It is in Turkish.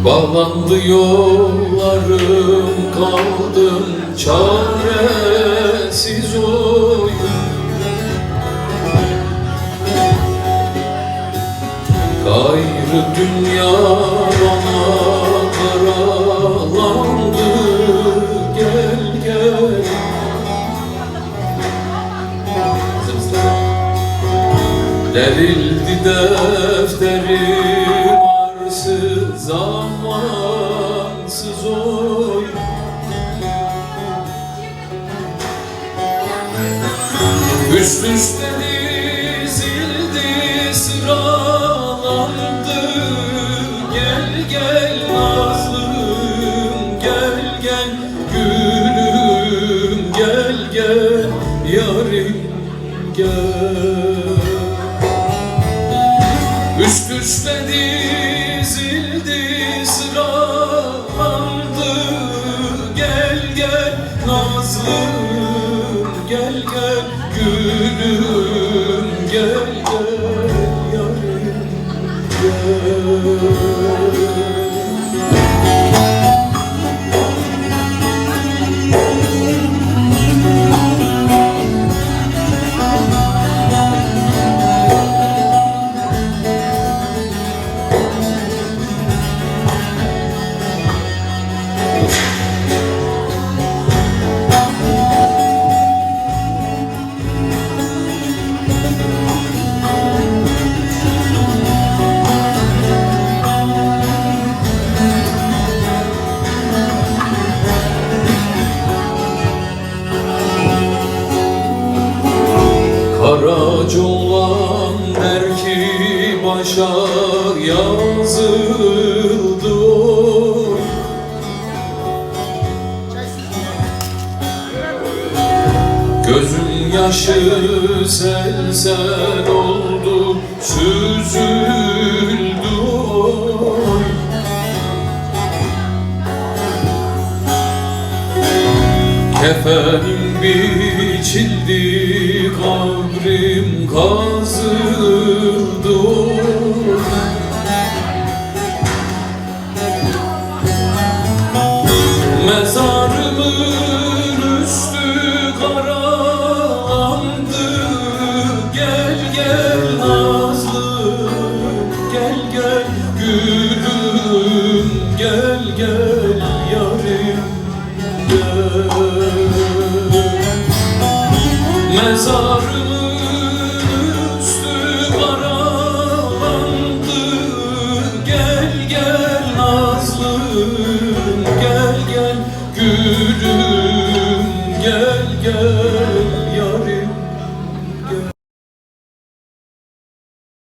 Bağlandı yollarım, kaldım çaresiz oy. Gayrı dünya bana karalandı, gel gel. Derildi defterim arsız, zamansız oy. Üst üste dizildi, sıralandı, gel gel nazlım, gel gel gülüm, gel gel yarim, gel. Üst üste dizildi, sıralandı, gel gel nazlım, gel gel gülüm, gel gel yarim, gel. Karaca olan belki başa yazıldı oy. Gözüm yaşı sel sel oldu, süzüldü oy. Kefenim biçildi, kabrim kazıldı oy. Mezarımın üstü karandı, gel gel nazlım, gel gel gül.